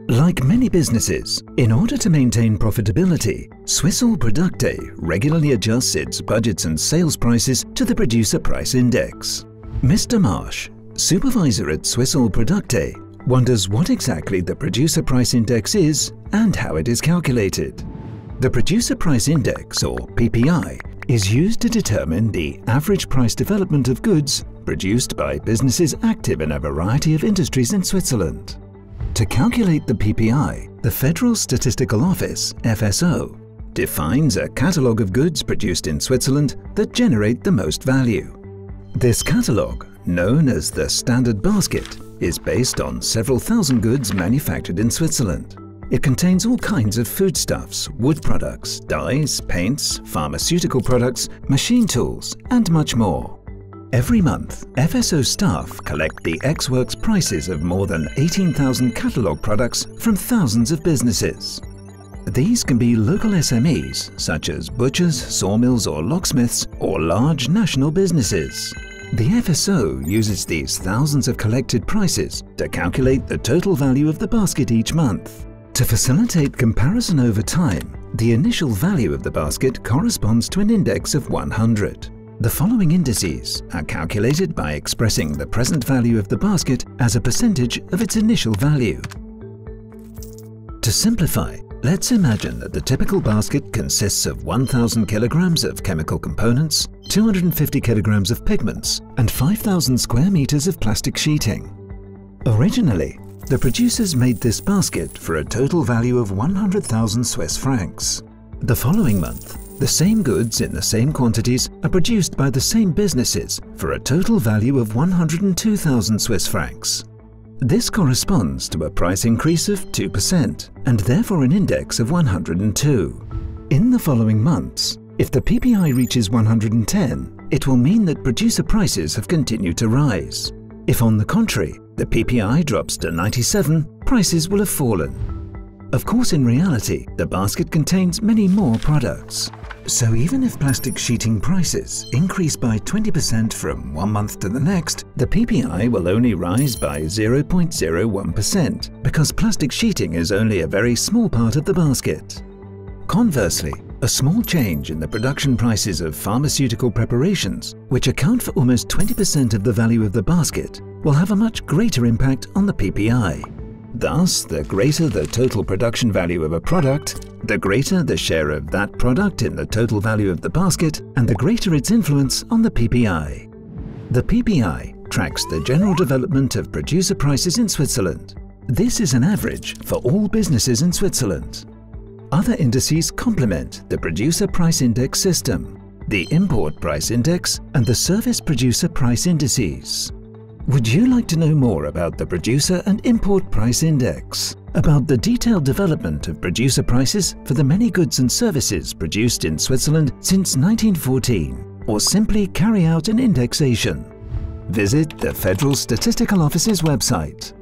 Like many businesses, in order to maintain profitability, Swissall Producte regularly adjusts its budgets and sales prices to the Producer Price Index. Mr. Marsh, supervisor at Swissall Producte, wonders what exactly the Producer Price Index is and how it is calculated. The Producer Price Index, or PPI, is used to determine the average price development of goods produced by businesses active in a variety of industries in Switzerland. To calculate the PPI, the Federal Statistical Office, FSO, defines a catalogue of goods produced in Switzerland that generate the most value. This catalogue, known as the Standard Basket, is based on several thousand goods manufactured in Switzerland. It contains all kinds of foodstuffs, wood products, dyes, paints, pharmaceutical products, machine tools, and much more. Every month, FSO staff collect the ex-works prices of more than 18,000 catalogue products from thousands of businesses. These can be local SMEs, such as butchers, sawmills or locksmiths, or large national businesses. The FSO uses these thousands of collected prices to calculate the total value of the basket each month. To facilitate comparison over time, the initial value of the basket corresponds to an index of 100. The following indices are calculated by expressing the present value of the basket as a percentage of its initial value. To simplify, let's imagine that the typical basket consists of 1,000 kilograms of chemical components, 250 kilograms of pigments, and 5,000 square meters of plastic sheeting. Originally, the producers made this basket for a total value of 100,000 Swiss francs. The following month, the same goods in the same quantities are produced by the same businesses for a total value of 102,000 Swiss francs. This corresponds to a price increase of 2% and therefore an index of 102. In the following months, if the PPI reaches 110, it will mean that producer prices have continued to rise. If on the contrary, the PPI drops to 97, prices will have fallen. Of course, in reality, the basket contains many more products. So even if plastic sheeting prices increase by 20% from one month to the next, the PPI will only rise by 0.01% because plastic sheeting is only a very small part of the basket. Conversely, a small change in the production prices of pharmaceutical preparations, which account for almost 20% of the value of the basket, will have a much greater impact on the PPI. Thus, the greater the total production value of a product, the greater the share of that product in the total value of the basket, and the greater its influence on the PPI. The PPI tracks the general development of producer prices in Switzerland. This is an average for all businesses in Switzerland. Other indices complement the Producer Price Index system, the Import Price Index, and the Service Producer Price Indices. Would you like to know more about the Producer and Import Price Index? About the detailed development of producer prices for the many goods and services produced in Switzerland since 1914, or simply carry out an indexation? Visit the Federal Statistical Office's website.